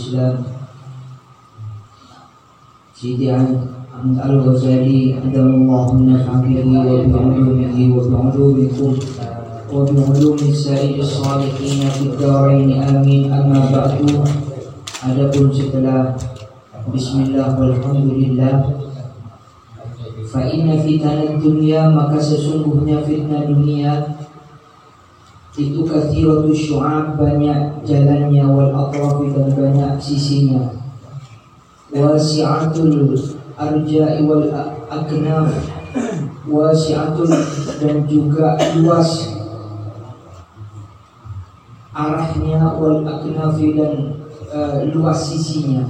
الإسلام سيدي أحمد الغزالي أدام الله النفع به وبعلومه وبعلومكم وبعلوم السائر الصالحين في الدارين آمين. أما بعد, adapun setelah Bismillah walhamdulillah, fa inna fitnah dunia, maka sesungguhnya fitnah dunia itu kathiratu syu'ab, banyak jalannya, wal atrafi, dan banyak sisinya, wasi'atul arja'i wal aknaf, wasi'atul, dan juga luas arahnya, wal aknafi, dan luas sisinya.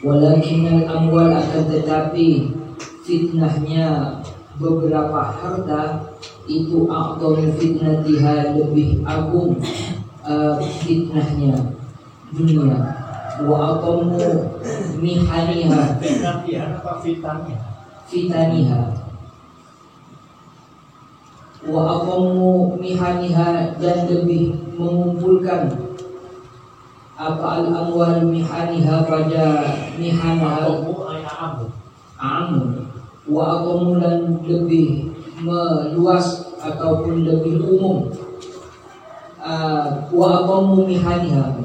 Walakinnal amwal, akan tetapi fitnahnya beberapa harta itu a'dhamu fitnatiha, lebih agung fitnahnya dunia. Wa aqamu mihaniha, fitaniha, wa aqamu mihaniha, dan lebih mengumpulkan apa al-amwal mihaniha, pada mihanaha amun, wa aqamu, dan lebih meluas ataupun lebih umum, wa aqamu mihaniha,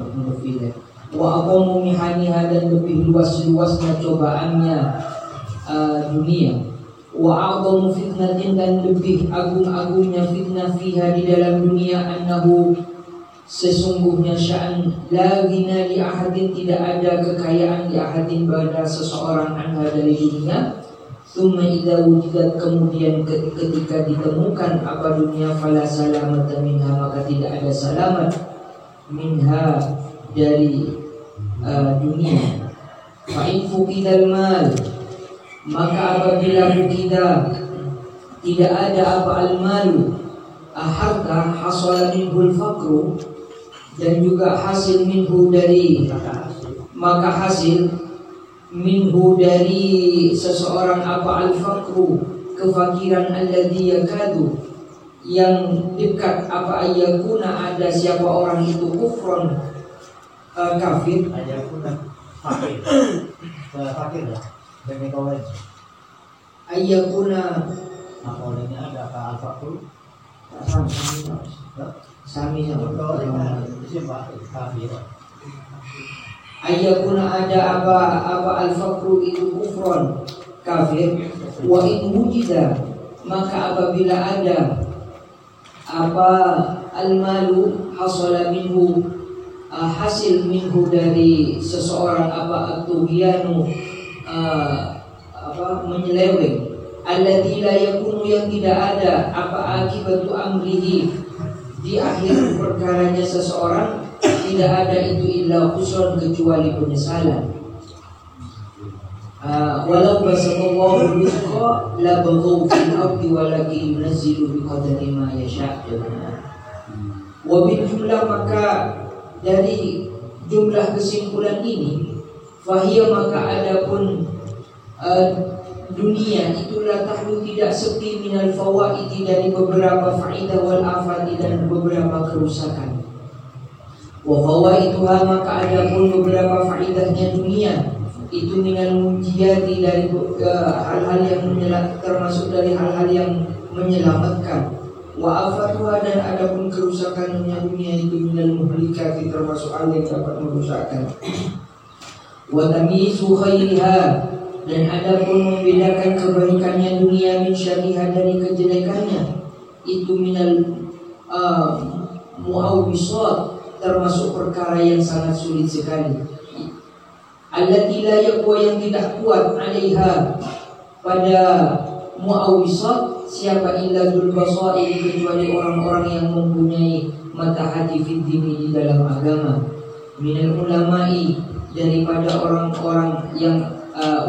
wa aqamu mihaniha, dan lebih luas-luasnya cobaannya dunia. Wa aqamu fitnatin, dan lebih agung-agungnya fitnah fiha, di dalam dunia, annahu, sesungguhnya sya'an la ghina li ahadin, tidak ada kekayaan li ahadin pada seseorang anha, dari dunia. Tsumma idza wujidat, kemudian ketika ditemukan apa dunia, fala salamata minha, maka tidak ada selamat minha, dari dunia. Fa in fuqidal mal, maka apabila fuqida, tidak ada apa al-malu, harta, hasala minhul faqru, dan juga hasil minhu, dari, maka hasil minhu, dari seseorang apa al-faqru, kefakiran, alladhi yakadu, yang dekat apa ayakuna, ada siapa orang itu kufron, kafir, ayakuna fakir, fakir lah, demi kau aja. Ayakuna, makolanya ada apa al-faqru? Sami sama kafir. Ayakuna, ada apa al-faqru, itu kufron, kafir. Wa in wujida, maka apabila ada apa al-malu, hasala minhu, hasil minhu, dari seseorang apa at-tughyanu, apa menyeleweng, alladzi la yakunu, yang tidak ada apa akibatu amrihi, di akhir perkaranya seseorang, tidak ada itu illa khusran, kecuali penyesalan. Walau basallallahu rizqa la baghaw fil ardi walakin yunazzilu biqadari ma yasha'. Wa bil jumlah, maka dari jumlah kesimpulan ini, fahiya, maka adapun dunia itulah tahlu, tidak sepi, minal fawaidi, dari beberapa faidah, wal afati, dan beberapa kerusakan. Wa fawaiduha, maka adapun beberapa faidahnya dunia itu minal munjiyati, dari hal-hal yang termasuk dari hal-hal yang menyelamatkan. Wa afatuha, dan adapun kerusakannya dunia itu minal muhlikati, termasuk hal yang dapat merusakkan. Wa tamyizu khairiha, dan adapun membedakan kebaikannya dunia min syarriha, dari kejelekannya itu minal muawwisat, termasuk perkara yang sangat sulit sekali. Allati la yaqwa, yang tidak kuat, alaiha, pada muawwisat, siapa illa dzul basair, kecuali orang-orang yang mempunyai mata hati fid dini, di dalam agama. Minal ulama'i, daripada orang-orang yang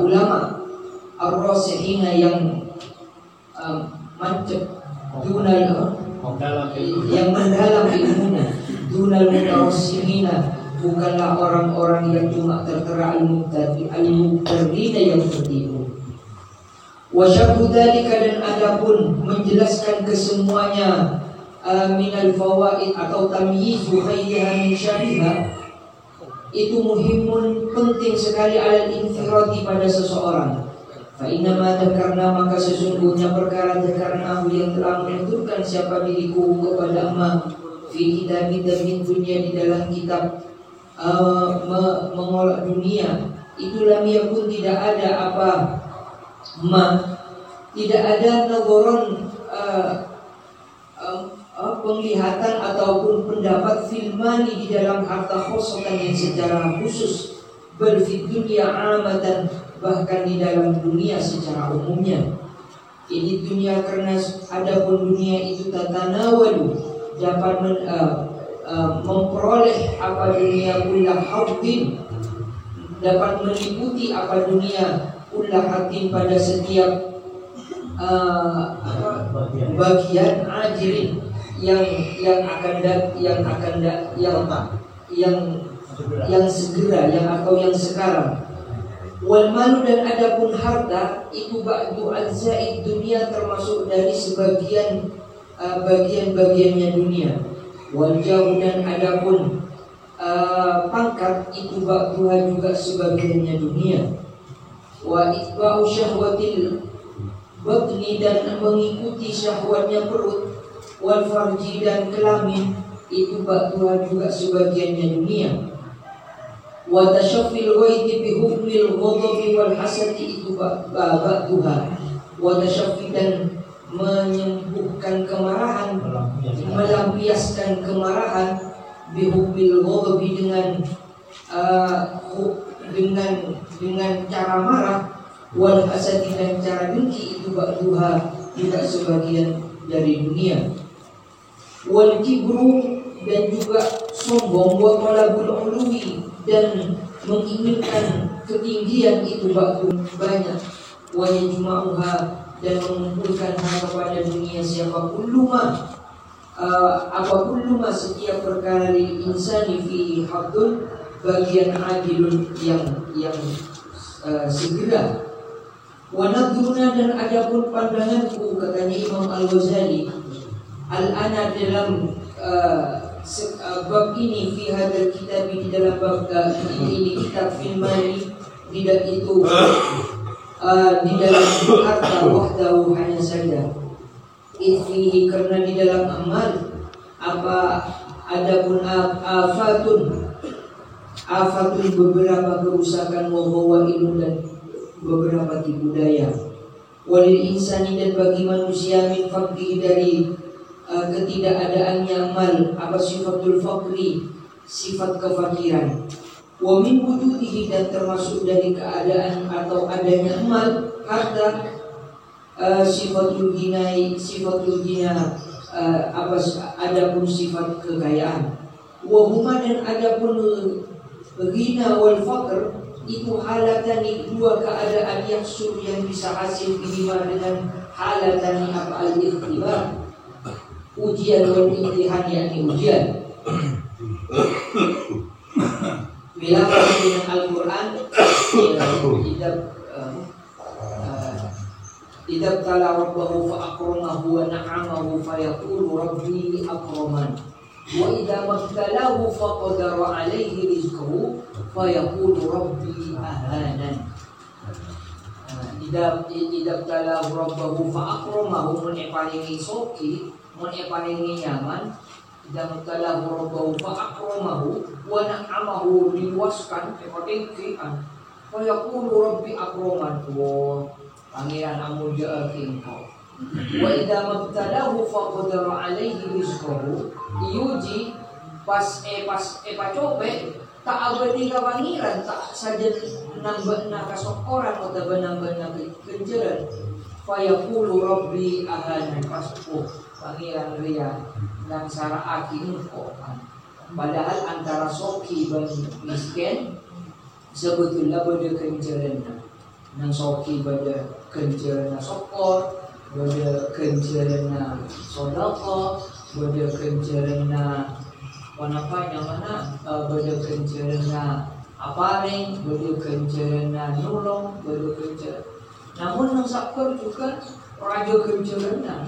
ulama, ar-rasihina, yang mancep, dunal, yang mendalam ilmunya, dunal mutawassimina, bukanlah orang-orang yang cuma tertera al-mubtarrina, yang tertipu. Wa syabhu dzalika, dan adapun menjelaskan kesemuanya minal fawaid, atau tamyizu khairiha min syarriha, itu muhimun, penting sekali alal infirati pada seseorang. Fa innama dzakarna, maka sesungguhnya perkara dzakarna yang telah menuturkan siapa diriku kepada ma fi kitabid min dunia, di dalam kitab mengolok dunia. Itu lam yakun, tidak ada apa tidak ada nagoron penglihatan ataupun pendapat filmani di dalam harta khosokan yang secara khusus, bal fid dunya amatan, bahkan di dalam dunia secara umumnya. Ini dunia karena adapun dunia itu tatanawalu, dapat memperoleh apa dunia kullah haddin, dapat meliputi apa dunia kullah haddin pada setiap bagian ajilin yang segera, atau yang sekarang. Wal malu, dan adapun harta itu ba'du al-zaid dunia, termasuk dari sebagian bagian-bagiannya dunia. Wal jauh, dan adapun pangkat itu ba'duha juga sebagiannya dunia. Wa itba'u syahwatil batni, dan mengikuti syahwatnya perut. Wal farji, dan kelamin itu ba'duha juga sebagiannya dunia. Wa tashaffil ghaiti bi hukmil ghadabi wal hasadi, itu ba'duha. Wa tashaffi, dan menyembuhkan kemarahan, melampiaskan kemarahan, bi hukmil ghadabi, dengan cara marah, wal hasadi, dan cara dengki, itu ba'duha juga sebagian dari dunia. Wal kibru, dan juga sombong, wa talabul ulwi, dan menginginkan ketinggian, itu ba'du banyak. Wa yajma'uha, dan mengumpulkan kepada dunia siapa kulluma setiap perkara lil insani fi haddun, bagian adilun yang segera. Wa nadruna, dan adapun pandanganku, katanya Imam Al-Ghazali, al-ana dalam bab ini, fi hadal kitab, di dalam bab ini kitab filmani, tidak itu di dalam harta wahdahu, hanya saja. Fihi, karena di dalam amal adapun afatun beberapa kerusakan, wa hawailun, dan beberapa tipu daya. Walil insani, dan bagi manusia, min fakri, dari ketidakadaannya amal, sifatul fakri, sifat kefakiran. Wa min wujudihi, dan termasuk dari keadaan atau adanya amal harta, sifatul gina, adapun sifat kekayaan. Wa huma, dan adapun ghina wal faqr, itu halatani, dua keadaan yang bisa hasil bima dengan halatani al-ikhtibar, ujian wal imtihan, yakni ujian. Bila dengan Al-Quran, idza tala rabbahu fa akramahu wa na'amahu fa yaqulu rabbi akraman, wa idza mabtalahu fa qadara alaihi rizqahu fa yaqulu rabbi ahanan. Idza tala rabbahu fa akramahu, mun paringi soki, mun paringi nyaman. Idza mabtalahu rabbahu fa akramahu wa na'amahu, diluaskan kepatingkian, fa yaqulu rabbi akraman, pangeran amuja engkau. Wa idza mabtalahu fa qadara alaihi rizqahu, yuji pas cobe tak abadi ka pangeran, tak saja nambahna kasokoran atau nambahna kenjeran. Fa yaqulu rabbi ahana, pasku pangeran ria dan saraaki engkau. Padahal antara soki dan miskin sebetulnya beda kenjeranna. Nang soki beda kenjeranna sokor, beda kenjeranna sodako, beda kenjeranna beda kenjeranna apareng, beda kenjeranna nulong, beda kenjeranna. Namun nang sakor juga raja kenjeranna.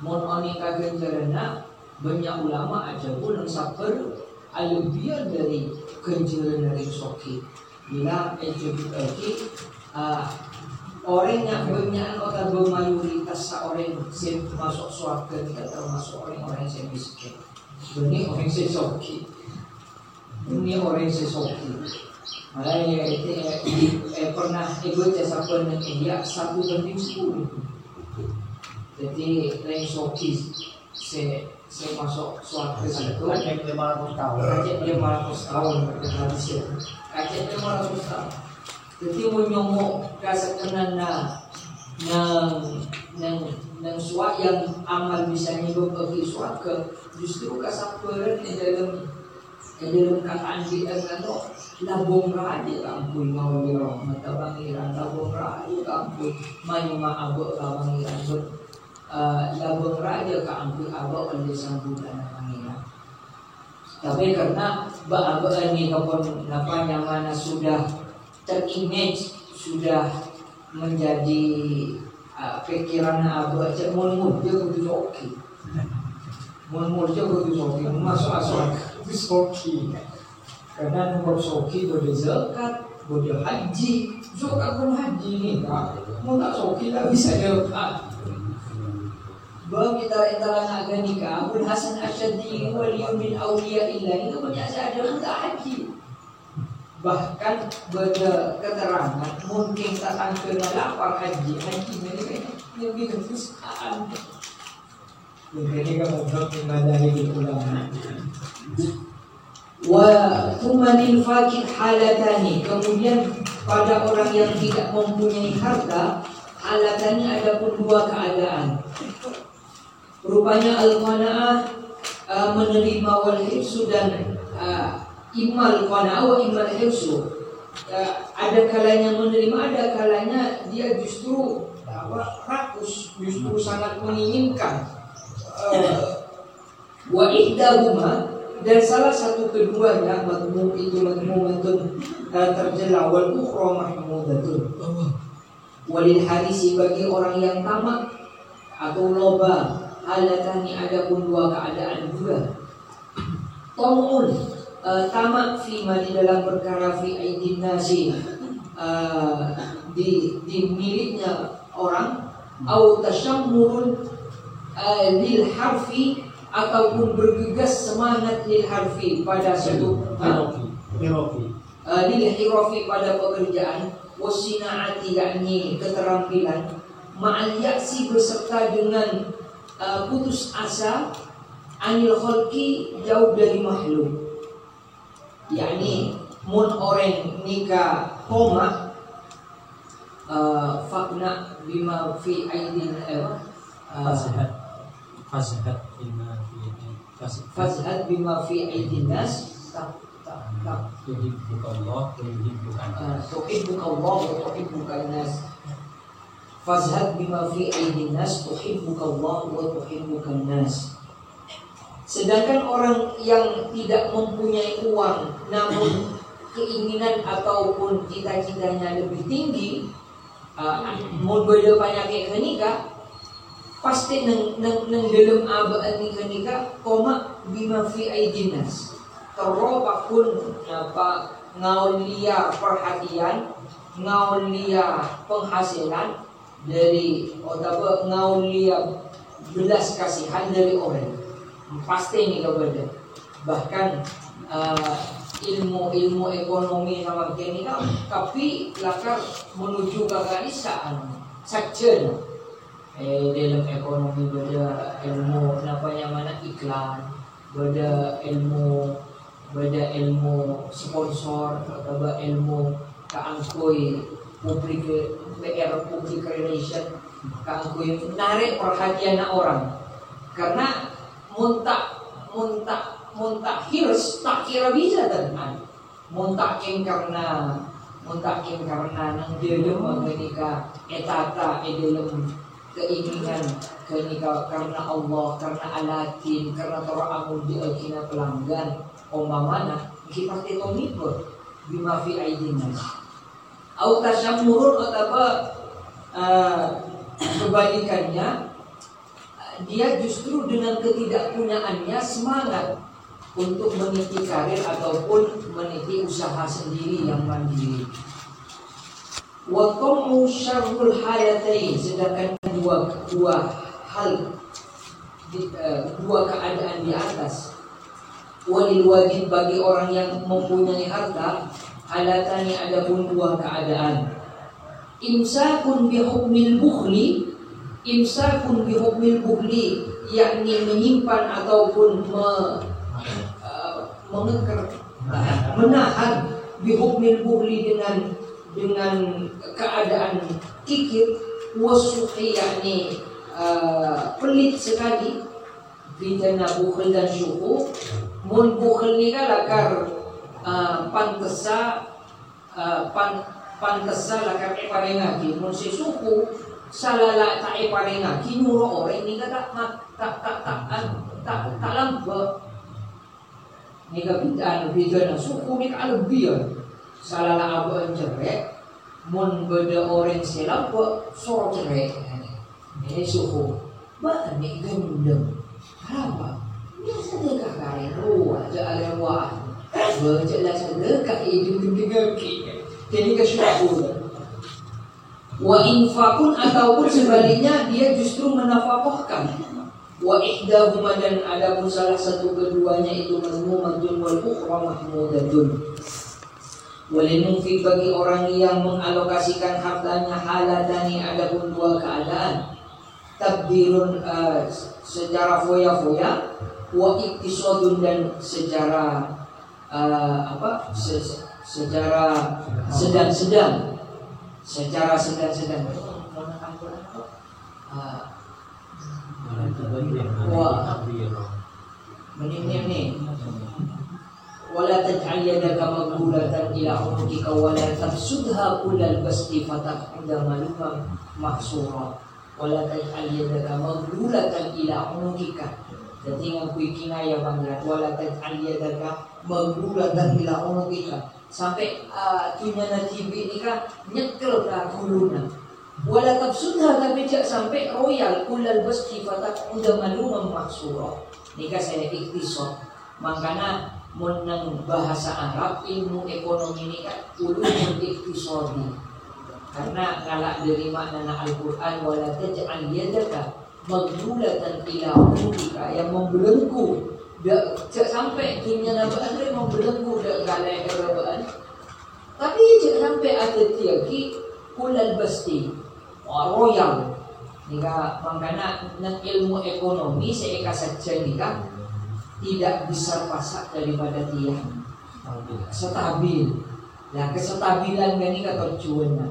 Mon onika kenjeranna, banyak ulama aja pun nang sakor Lebih dari kerja dari soki. Bila itu orang yang banyak atau mayoritas seorang yang masuk surga tidak termasuk orang-orang yang miskin. Ini orang yang soki. Ini orang yang soki. Makanya pernah ikut jasa penuh India 1/10. Jadi orang soki saya masuk surga itu Kacek 500 tahun. Kacek 500 tahun hadis itu. Kacek 500 tahun. Jadi menyomok kasakenan nang suat yang amal bisa hidup bagi surga justru kasaperan di dalam kataan kita kan labung raja kampung mau dirahmat pangeran labung raja kampung mayu maabuk pangeran labung raja kampung abak oleh sambutan pangeran. Tapi karena bapak ini kapun napanya mana sudah terimage, sudah menjadi pikiran abah cek mun dia kudu soki. Mun dia kudu soki, masuk asal kudu soki. Karena nomor soki boleh zakat, boleh haji, zakat pun haji nih kak. Mau tak soki tak bisa zakat. Bahwa kita antara naga nikah, Abul Hasan Asyadi waliyun min awliya illah itu banyak saja tak haji. Bahkan pada keterangan mungkin tak angker lapar haji ini yang dikhususkan. Jadi kamu mengadani di ulama. Wa tumanil fakir halatani. Kemudian pada orang yang tidak mempunyai harta, halatani ada pun dua keadaan. Rupanya al-qanaah menerima wal hifsu dan imal qanaah wa imal hifsu. Ada kalanya menerima, ada kalanya dia justru rakus, justru sangat menginginkan. Wa ihdahuma, dan salah satu keduanya madmum itu madmumatun terjela wal ukhra mahmudatun. Walil harisi, bagi orang yang tamak atau loba, halatani ada pun dua keadaan juga. Tamun tamak fima di dalam perkara fi aidin nasi di miliknya orang, au tashammurun lil harfi, ataupun bergegas semangat lil harfi pada satu lil hirofi pada pekerjaan, wasinaati yakni keterampilan, ma'al yaksi beserta dengan putus asa, anil khalqi jauh dari makhluk. Yakni mun orang nikah koma fakna bima fi aidin fazhat bima fi aidin nas tuhibbukallah wa tuhibbukan nas. Fazhat bima fi aidin nas tuhibbukallah wa tuhibbukan nas. Sedangkan orang yang tidak mempunyai uang namun keinginan ataupun cita-citanya lebih tinggi, mau beda penyakit nikah, pasti neng dalam abad nikah koma bima fi aidin nas. Terobak pun apa ngaul lia perhatian, ngaul lia penghasilan dari atau ngaul lia belas kasihan dari orang. Pasti ini kepada bahkan ilmu ekonomi sama kini kan tapi lakar menuju ke keisaan saja dalam ekonomi beda ilmu namanya mana iklan, beda ilmu sponsor atau ilmu keangkui public public relation, keangkui menarik perhatian orang. Karena muntak hirs tak kira bisa teman. Muntakin karena nang dalam menikah etata dalam keinginan kenikah karena Allah, karena alatin, karena teramun di alkina pelanggan umpamana kita itu nipu bima fi aidin nas. Au tasammurun atau kebalikannya, dia justru dengan ketidakpunyaannya semangat untuk meniti karir ataupun meniti usaha sendiri yang mandiri. Wa qamu syarrul hayatain, sedangkan dua hal, dua keadaan di atas. Walil wajib, bagi orang yang mempunyai harta, halatani, adapun dua keadaan. Imsakun bihukmil bukhli, imsakun bihukmil bukhli, yakni menyimpan ataupun menahan bihukmil bukhli dengan keadaan kikir, wasuhi, yakni pelit sekali, bidana bukhil dan syukur. Mun bukhil ni kan lakar pantesa lakar eparengaki. Mun si suku salala tak eparengaki nyuruh orang ni kan tak lampu. Ni kan bidana suku ni kan lebih. Salala abu cerek. Mun beda orang selampu soro cerek. Ini suku. Ba ni gendeng. Apa? Biasa dekat karen ruah je alewah. Berjelas sedekah hidup dengan kita. Jadi kesyukuran. Wa infakun, ataupun sebaliknya dia justru menafkahkan. Wa ihdahuma, dan adapun salah satu keduanya itu mazmumatun wal ukhra mahmudatun. Walinunfik, bagi orang yang mengalokasikan hartanya, halatani, adapun dua keadaan. Tabdirun, secara foya-foya, wa iktisadun, dan secara secara sedang-sedang, ini wala taj'al yadaka maghlulatan ila 'unuqika wala tabsudha kullal basti fataq'uda maluman mahsura. Wala taj'al yadaka maghlulatan ila 'unuqika. Jadi ngakui kinaya banget. Wala taj'al yadaka maghlulatan ila 'unuqika. Sampai tunyana TV ini kan nyekel ke kuluna. Wala tabsudha, tapi jak sampai royal kullal basti fataq'uda maluman mahsura. Nika saya iktisad. Makanya menang bahasa Arab, ilmu ekonomi ini kan ulumul iktisadi. Karena ngalak dari makna Al-Quran, wala taj'al yadaka maghlulatan ila 'unuqika, yang membelenggu. Cak sampai dunia nabaan dia membelenggu dak galai kerabaan. Tapi cak sampai ada tiaki kulal basti royal. Nika makna nang ilmu ekonomi saya saja nika tidak bisa pasak daripada tiang stabil. Nah, kestabilan gani kata tujuannya.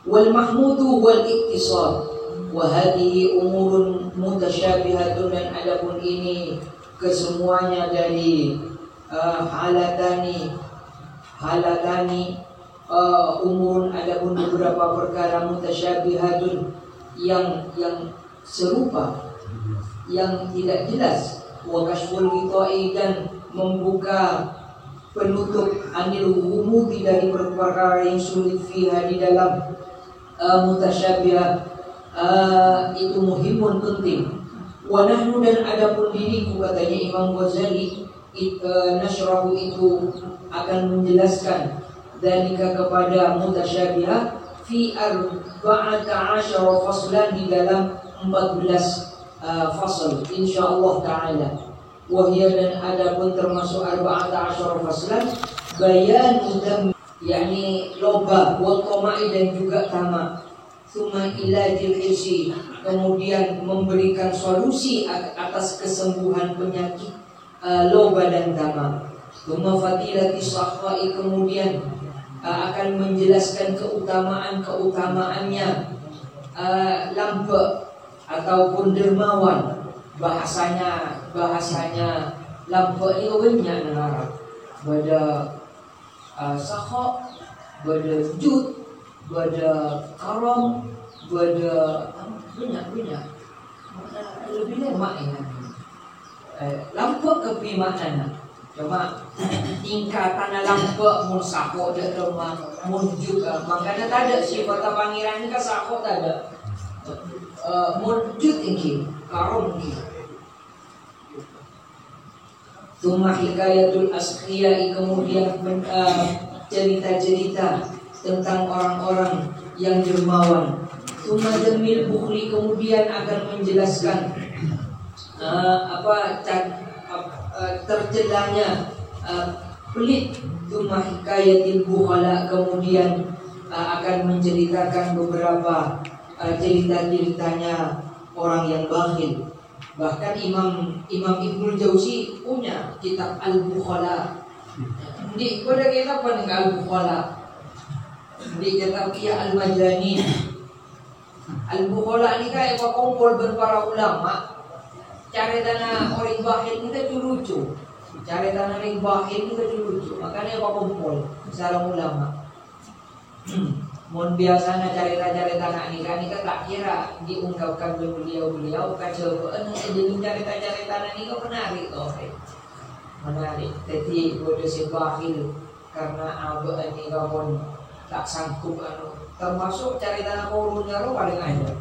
Wal mahmudu wal iktisad wa hadhihi umurun mutasyabihatun, dan adapun ini kesemuanya dari halatani umurun, adapun beberapa perkara mutasyabihatun yang serupa, yang tidak jelas. Wa kashful ghita'i, dan membuka penutup anil humudi, dari perkara yang sulit fiha di dalam mutasyabihat, itu muhimun, penting. Wa nahnu, dan adapun diriku, katanya Imam Ghazali, nasyrahu, itu akan menjelaskan dalika kepada mutasyabihat fi 14 faslan, di dalam 14 fasal insyaallah taala. Wahya, dan adapun termasuk 14 faslan bayan udam, yakni loba wa qama'i, dan juga tamak. Summa ilajil hisi, kemudian memberikan solusi atas kesembuhan penyakit loba dan tamak. Summa fadilati sahwa'i, kemudian akan menjelaskan keutamaannya lampe ataupun dermawan. Bahasanya lampe ini banyak negara. Bada sahok, bada jud, bada karam, bada banyak. Lebih lemak ini. Lampe kepi maknanya. Cuma tingkatan lampe mun sahok dak lemah, mun jud. Makanya tak ada sifat pangeran ni kan sahok tak ada. Munjud tinggi, karom tinggi. Tsumma hikayatul asqiya'i, kemudian cerita-cerita tentang orang-orang yang dermawan. Tsumma jamil bukhli, kemudian akan menjelaskan tercelanya pelit. Tsumma hikayatil bukhala, kemudian akan menceritakan beberapa cerita-ceritanya orang yang bakhil. Bahkan Imam Ibnul Jauzi punya kitab Al-Bukhala. Di pada kitab apa dengan Al-Bukhala? Di kitab Ihya Al-Majani. Al-Bukhala ini kayak kumpul para ulama. Caritana orang bakhil kita lucu. Caritana orang bakhil kita lucu. Makanya kumpul seorang ulama. Mun biasanya cerita-cerita anak nikah tak kira diungkapkan beliau kacauan jadi cerita-cerita anak nikah menarik menarik. Jadi bodoh si bakhil karena abu nikah pun tak sanggup termasuk cerita korunnya lo paling ada.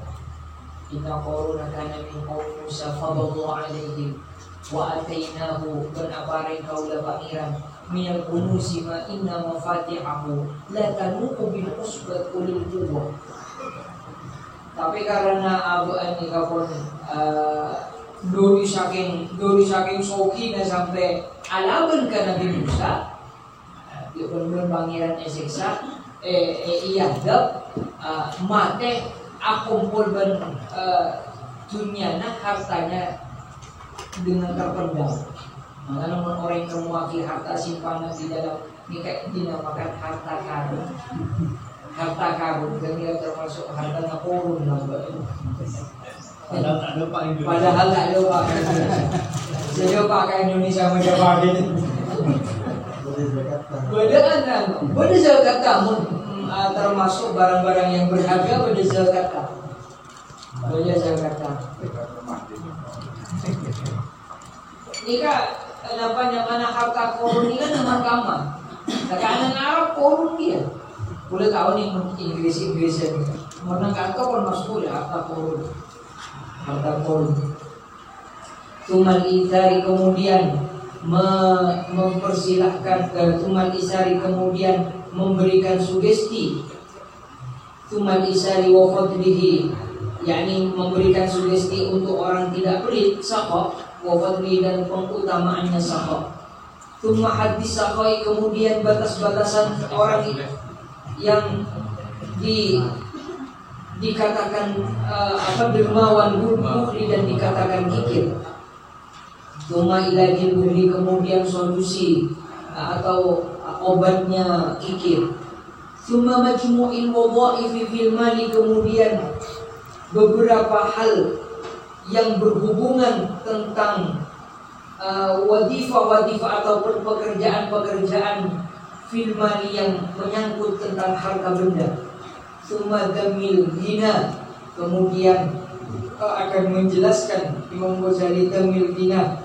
Inna koruna kana min qaum Musa fadallahu alaihim wa atainahu benaparin kaula pangeran minal kunusi ma inna mafatihahu la tanuqu bil usbat ulil quwwah. Tapi karena abu ini kapon dori saking sokina sampai alaban ke Nabi Musa, dia benar pangeran eseksa iya dap mate akumpul ben dunia hartanya dengan terpendam. Makanya orang yang mewakili harta simpanan di dalam nikah dinamakan harta karun. Harta karun dan dia termasuk harta korun padahal tak ada Pak. Saya pakai Indonesia menjawab ini. Beda zakat kamu termasuk barang-barang yang berharga. Beda zakat kamu. Beda zakat kamu. Nikah mana harta korun ini kan nama kama. Karena Arab korun dia. Boleh tahu nih Inggris-Inggrisnya. Mana kata pun masuk ya harta korun. Harta korun. Tumal isari kemudian mempersilahkan tumal isari kemudian memberikan sugesti. Tumal isari wa fadlihi, yakni memberikan sugesti untuk orang tidak pelit, sakha wa fadli dan pengutamaannya sakha. Tsumma hadis sakhai, kemudian batas-batasan orang yang dikatakan dermawan, bukhli dan dikatakan kikir. Tsumma ilajil bukhli, kemudian solusi atau obatnya kikir. Tsumma majmu'il wadha'ifi fil mali, kemudian beberapa hal yang berhubungan tentang wadifah atau pekerjaan fil mali yang menyangkut tentang harta benda. Tsumma damil ghina, kemudian akan menjelaskan Imam Ghazali damil ghina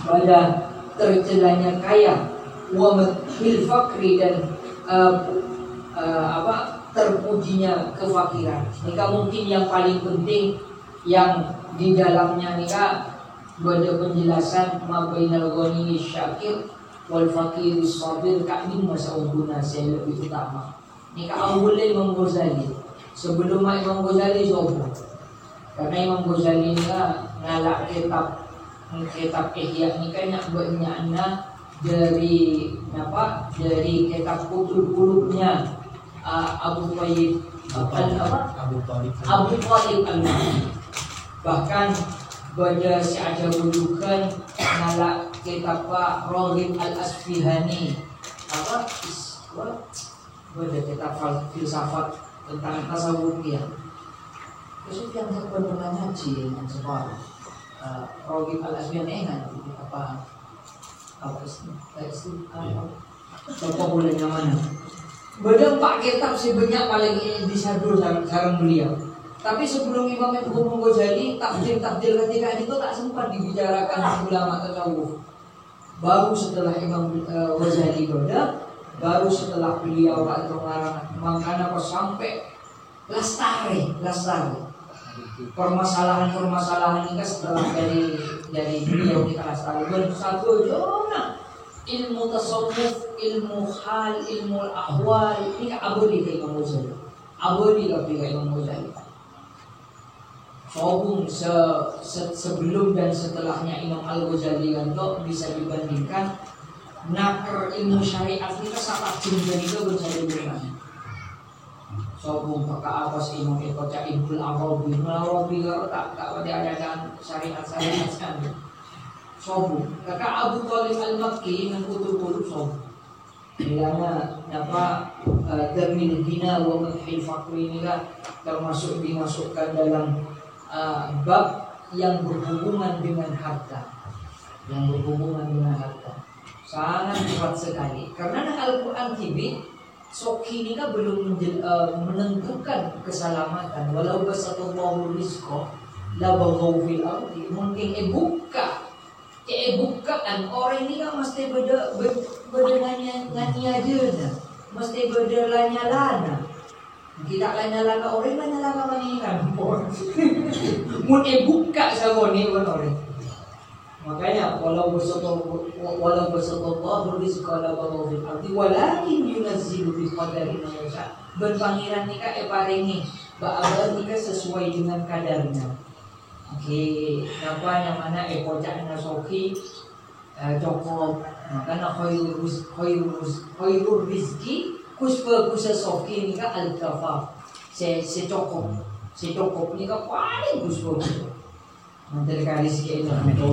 pada tercelanya kaya, wa madhil fakri dan terpujinya kefakiran. Ini mungkin yang paling penting yang di dalamnya nikah ada penjelasan mabainal ghani syakir wal fakir sabir ka'min masaubuna saya lebih utama. Nikah awalnya Imam Ghazali. Sebelum Imam Ghazali sobo. Karena Imam Ghazali nikah ngalak kitab Ihya nikahnya banyak dari kitab kulubnya Abu Talib al-Mahdi. Bahkan baca si aja rujukan ngalak kitab Pak Raghib al-Asfihani baca kitab filsafat tentang tasawuf ya. Terus yang saya pernah ngaji yang sekolah Raghib al-Asfihani kan apa bulannya mana? Baca 4 kitab sebanyak paling disadur sarang beliau. Tapi sebelum Imam Ghazali takdir ketika itu tak sempat dibicarakan ulama tasawuf. Baru setelah Imam Ghazali baru setelah beliau atau ngarang makanya sampai lastari permasalahan-permasalahan ini setelah dari beliau di kelas talibun satu zona ilmu tasawuf, ilmu hal, ilmu ahwal ini abadi ke Imam Ghazali, abadi ke Imam Ghazali. Sobung sebelum dan setelahnya Imam Al-Ghazali kan bisa dibandingkan. Nakar ilmu syariat kita sangat tinggi itu bisa dibandingkan. Sobung kakak atas Imam Eko Cak Ibnul Arabi, kalau tak pada ajaran syariat kan. Sobung kakak Abu Thalib Al-Makki yang kutu-kutu sobung. Bilangnya apa termin dina wa madhil fakri ini kan termasuk dimasukkan dalam bab yang berhubungan dengan harta, sangat kuat sekali. Karena Al-Quran TV Soki ini kan belum menentukan keselamatan. Walau basatullahu rizqa la baghaw fil ardi. Mungkin bukaan orang ini kan mesti berdengannya aja, mesti berdelanya-lana. Kita lana-lana orang lana-lana manikan. Mun buka sama ni orang. Makanya walau basatullahu rizqa la baghaw fil ardi walakin yunazzilu bi qadarin ma yasha. Berpangeran nika paringi ba'abal nika sesuai dengan kadarnya. Oke, apa yang mana kocak nasoki cukup. Makanya khairul rizki kuspa soki nika al-kafaf. Cukup nika paling kuspa. Nanti kali sikit itu